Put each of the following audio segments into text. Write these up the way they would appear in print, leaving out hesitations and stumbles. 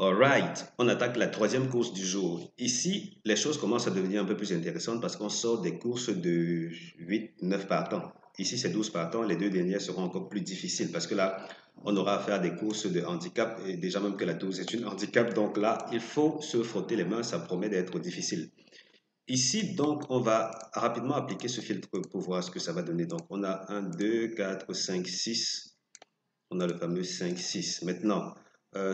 Alright, on attaque la troisième course du jour. Ici, les choses commencent à devenir un peu plus intéressantes parce qu'on sort des courses de 8, 9 partants. Ici, c'est 12 partants. Les deux dernières seront encore plus difficiles parce que là, on aura à faire des courses de handicap. Et déjà même que la 12 est une handicap. Donc là, il faut se frotter les mains. Ça promet d'être difficile. Ici, donc, on va rapidement appliquer ce filtre pour voir ce que ça va donner. Donc, on a 1, 2, 4, 5, 6. On a le fameux 5, 6. Maintenant,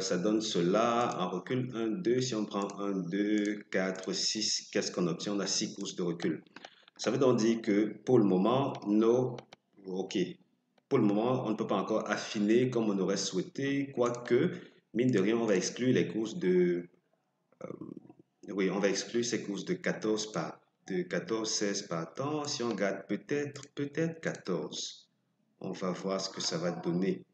ça donne cela en recul 1, 2. Si on prend 1, 2, 4, 6, qu'est-ce qu'on obtient? On a 6 courses de recul. Ça veut donc dire que pour le moment, OK. Pour le moment, on ne peut pas encore affiner comme on aurait souhaité, quoique, mine de rien, on va exclure les courses de... oui, on va exclure ces courses de 14 par... de 14, 16 par temps. Si on garde peut-être 14, on va voir ce que ça va donner.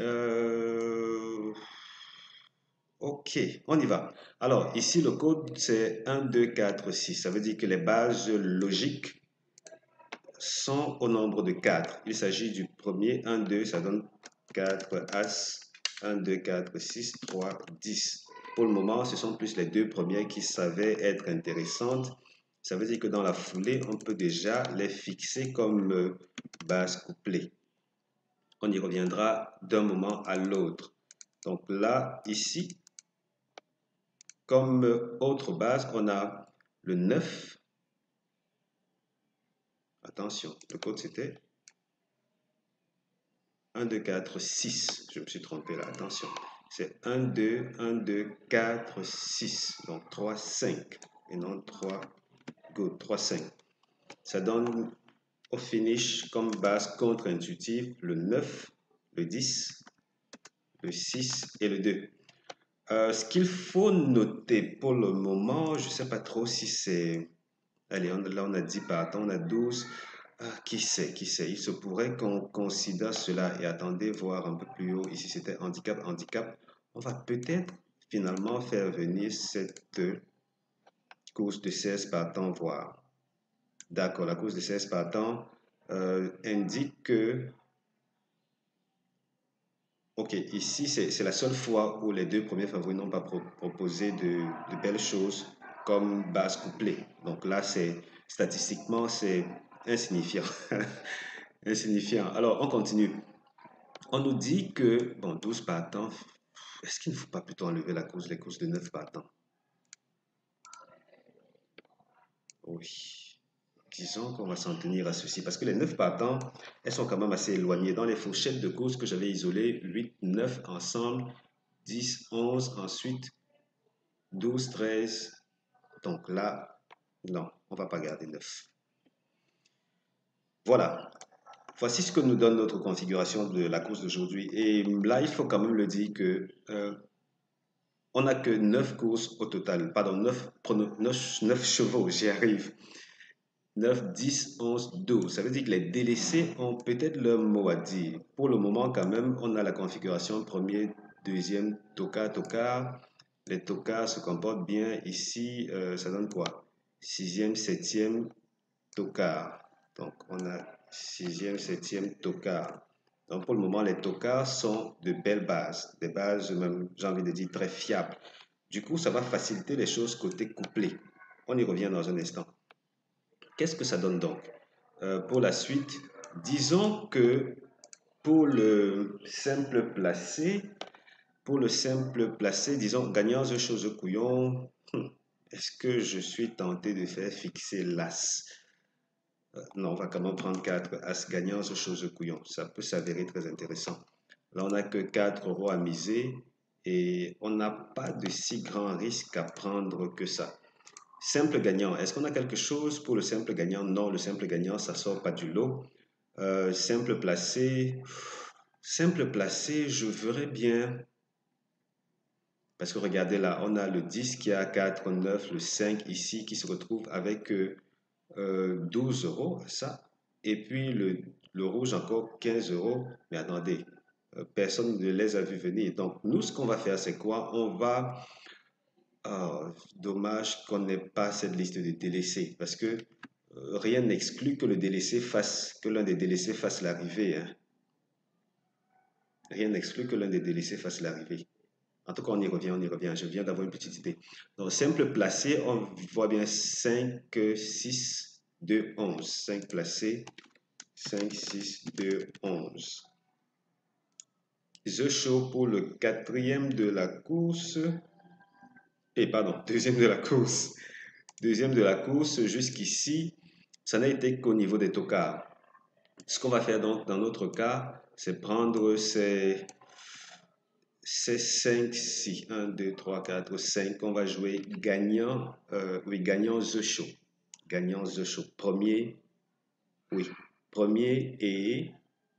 Euh, Ok, on y va. Alors, ici, le code, c'est 1, 2, 4, 6. Ça veut dire que les bases logiques sont au nombre de 4. Il s'agit du premier 1, 2, ça donne 4 As. 1, 2, 4, 6, 3, 10. Pour le moment, ce sont plus les deux premières qui savaient être intéressantes. Ça veut dire que dans la foulée, on peut déjà les fixer comme base couplée. On y reviendra d'un moment à l'autre. Donc là, ici, comme autre base, on a le 9. Attention, le code c'était 1, 2, 4, 6. Je me suis trompé là, attention. C'est 1, 2, 1, 2, 4, 6. Donc 3, 5. Et non 3, good, 3, 5. Ça donne au finish comme base contre-intuitive le 9, le 10, le 6 et le 2. Ce qu'il faut noter pour le moment, je ne sais pas trop si c'est... Allez, là on a 10 partants, on a 12. Qui sait, qui sait. Il se pourrait qu'on considère cela. Et attendez, voir un peu plus haut. Ici c'était handicap, handicap. On va peut-être finalement faire venir cette course de 16 partants, voir. D'accord, la course de 16 partants indique que... Ok, ici c'est la seule fois où les deux premiers favoris n'ont pas proposé de belles choses comme base couplée. Donc là, statistiquement, c'est insignifiant. Insignifiant. Alors, on continue. On nous dit que, bon, 12 partants, est-ce qu'il ne faut pas plutôt enlever les courses de 9 partants? Oui. Disons qu'on va s'en tenir à ceci, parce que les 9 partants, elles sont quand même assez éloignées. Dans les fourchettes de courses que j'avais isolées, 8, 9 ensemble, 10, 11, ensuite 12, 13. Donc là, non, on ne va pas garder 9. Voilà. Voici ce que nous donne notre configuration de la course d'aujourd'hui. Et là, il faut quand même le dire que on n'a que 9 courses au total. Pardon, 9 chevaux, j'y arrive. 9, 10, 11, 12. Ça veut dire que les délaissés ont peut-être leur mot à dire. Pour le moment, quand même, on a la configuration premier, deuxième, tocard, tocard. Les tocards se comportent bien. Ici, ça donne quoi? Sixième, septième, tocard. Donc, on a sixième, septième, tocard. Donc, pour le moment, les tocards sont de belles bases. Des bases, même, j'ai envie de dire, très fiables. Du coup, ça va faciliter les choses côté couplé. On y revient dans un instant. Qu'est-ce que ça donne donc? Pour la suite, disons que pour le simple placé, disons, gagnant un chose couillon, est-ce que je suis tenté de faire fixer l'as? Non, on va quand même prendre 4 as gagnant ce chose couillon. Ça peut s'avérer très intéressant. Là, on n'a que 4 euros à miser et on n'a pas de si grand risque à prendre que ça. Simple gagnant, est-ce qu'on a quelque chose pour le simple gagnant? Non, le simple gagnant, ça sort pas du lot. Simple placé, je verrais bien. Parce que regardez là, on a le 10 qui a 4, 9, le 5 ici qui se retrouve avec 12 euros, ça. Et puis le rouge encore 15 euros. Mais attendez, personne ne les a vus venir. Donc nous, ce qu'on va faire, c'est quoi? On va... Oh, dommage qu'on n'ait pas cette liste de délaissés. Parce que rien n'exclut que l'un des délaissés fasse l'arrivée. Hein. Rien n'exclut que l'un des délaissés fasse l'arrivée. En tout cas, on y revient, on y revient. Je viens d'avoir une petite idée. Donc, simple placé, on voit bien 5, 6, 2, 11. 5 placé, 5, 6, 2, 11. The Show pour le quatrième de la course. Et pardon, deuxième de la course. Deuxième de la course, jusqu'ici, ça n'a été qu'au niveau des tocards. Ce qu'on va faire donc dans notre cas, c'est prendre ces 5, 6, 1, 2, 3, 4, 5. On va jouer gagnant, oui, gagnant The Show. Gagnant The Show. Premier, oui, premier et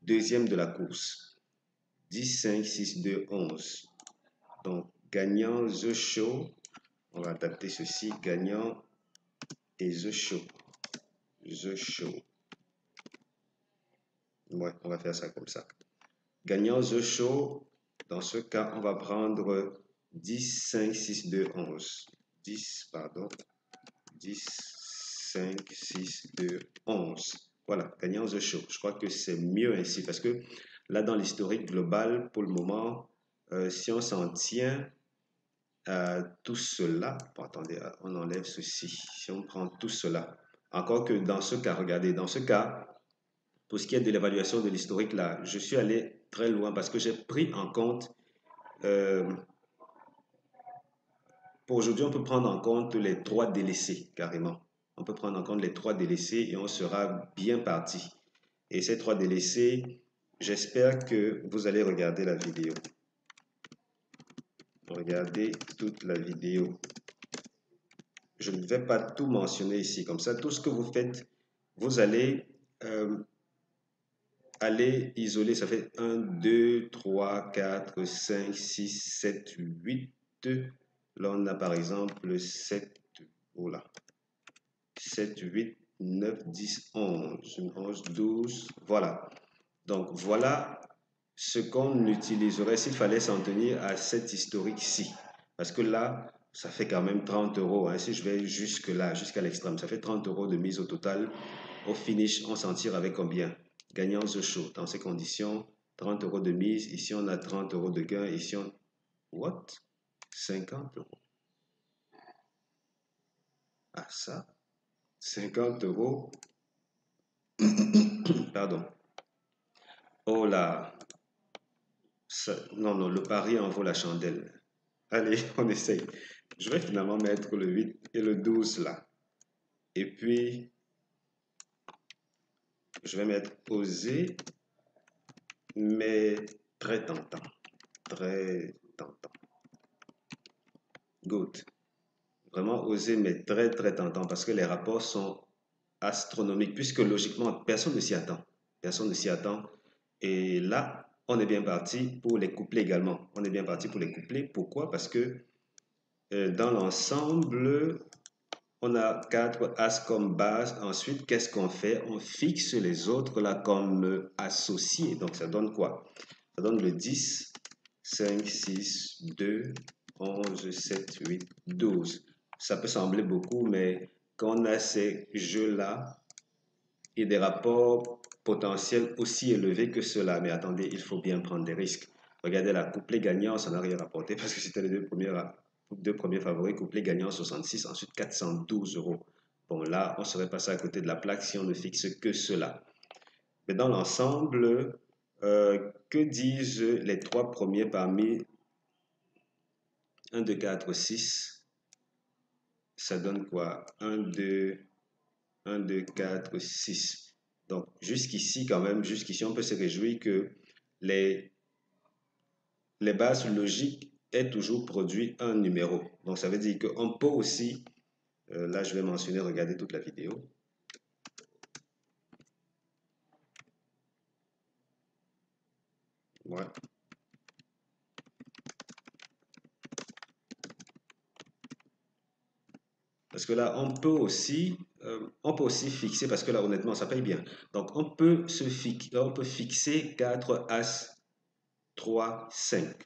deuxième de la course. 10, 5, 6, 2, 11. Donc, gagnant The Show. On va adapter ceci. Gagnant et The Show. The Show. Ouais, on va faire ça comme ça. Gagnant The Show, dans ce cas, on va prendre 10, 5, 6, 2, 11. 10, pardon. 10, 5, 6, 2, 11. Voilà, gagnant The Show. Je crois que c'est mieux ainsi parce que là, dans l'historique global, pour le moment, si on s'en tient à tout cela, bon, attendez, on enlève ceci. Si on prend tout cela, encore que dans ce cas, regardez, dans ce cas, pour ce qui est de l'évaluation de l'historique, là, je suis allé très loin parce que j'ai pris en compte, pour aujourd'hui, on peut prendre en compte les 3 délaissés, carrément. On peut prendre en compte les 3 délaissés et on sera bien parti. Et ces 3 délaissés, j'espère que vous allez regarder la vidéo. Regardez toute la vidéo. Je ne vais pas tout mentionner ici. Comme ça, tout ce que vous faites, vous allez aller isoler. Ça fait 1, 2, 3, 4, 5, 6, 7, 8. Là, on a par exemple 7. Oh là. 7, 8, 9, 10, 11. 11, 12. Voilà. Donc, voilà ce qu'on utiliserait s'il fallait s'en tenir à cette historique-ci. Parce que là, ça fait quand même 30 euros. Hein. Si je vais jusque là, jusqu'à l'extrême, ça fait 30 euros de mise au total. Au finish, on s'en tire avec combien? Gagnant The Show. Dans ces conditions, 30 euros de mise. Ici, on a 30 euros de gain. Ici, on... What? 50 euros. Ah, ça? 50 euros. Pardon. Oh là. Ça... Non, non, le pari en vaut la chandelle. Allez, on essaye. Je vais finalement mettre le 8 et le 12 là. Et puis, je vais mettre osé, mais très tentant. Très tentant. Good. Vraiment osé, mais très, très tentant parce que les rapports sont astronomiques, puisque logiquement, personne ne s'y attend. Personne ne s'y attend. Et là, on est bien parti pour les couplets également. On est bien parti pour les couplets. Pourquoi? Parce que dans l'ensemble, on a 4 As comme base. Ensuite, qu'est-ce qu'on fait? On fixe les autres là comme associés. Donc, ça donne quoi? Ça donne le 10, 5, 6, 2, 11, 7, 8, 12. Ça peut sembler beaucoup, mais quand on a ces jeux-là et des rapports potentiels aussi élevés que cela, mais attendez, il faut bien prendre des risques. Regardez la couplet gagnant, ça n'a rien rapporté parce que c'était les deux premiers favoris. Couplet gagnant 66, ensuite 412 euros. Bon, là, on serait passé à côté de la plaque si on ne fixe que cela. Mais dans l'ensemble, que disent les 3 premiers parmi 1, 2, 4, 6? Ça donne quoi? 1, 2, 1, 2, 4, 6. Donc, jusqu'ici, quand même, jusqu'ici, on peut se réjouir que les bases logiques aient toujours produit un numéro. Donc, ça veut dire qu'on peut aussi, là, je vais mentionner, regardez toute la vidéo. Ouais. Parce que là, on peut aussi fixer, parce que là, honnêtement, ça paye bien. Donc, on peut fixer 4 As 3, 5.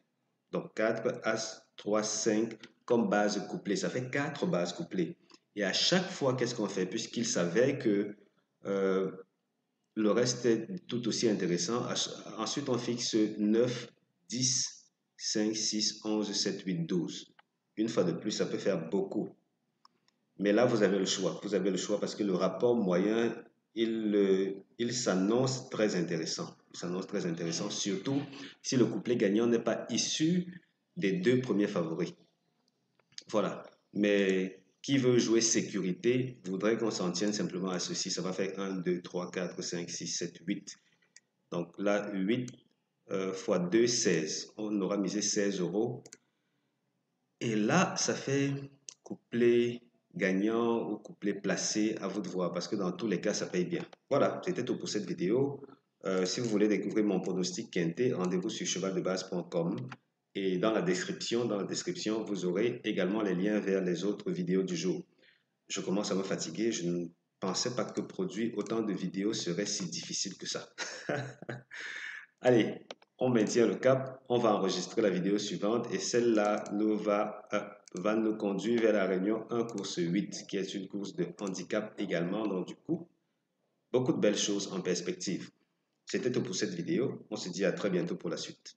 Donc, 4 As 3, 5 comme base couplée. Ça fait 4 bases couplées. Et à chaque fois, qu'est-ce qu'on fait? Puisqu'il savait que le reste est tout aussi intéressant. Ensuite, on fixe 9, 10, 5, 6, 11, 7, 8, 12. Une fois de plus, ça peut faire beaucoup. Mais là, vous avez le choix. Vous avez le choix parce que le rapport moyen, il s'annonce très intéressant. Il s'annonce très intéressant, surtout si le couplet gagnant n'est pas issu des deux premiers favoris. Voilà. Mais qui veut jouer sécurité voudrait qu'on s'en tienne simplement à ceci. Ça va faire 1, 2, 3, 4, 5, 6, 7, 8. Donc là, 8 fois 2, 16. On aura misé 16 euros. Et là, ça fait couplet gagnant ou couplet placé, à vous de voir, parce que dans tous les cas, ça paye bien. Voilà, c'était tout pour cette vidéo. Si vous voulez découvrir mon pronostic quinté, rendez-vous sur chevaldebase.com. Et dans la description, vous aurez également les liens vers les autres vidéos du jour. Je commence à me fatiguer. Je ne pensais pas que produire autant de vidéos serait si difficile que ça. Allez, on maintient le cap. On va enregistrer la vidéo suivante et celle-là va nous conduire vers la réunion 1 course 8, qui est une course de handicap également. Donc du coup, beaucoup de belles choses en perspective. C'était tout pour cette vidéo. On se dit à très bientôt pour la suite.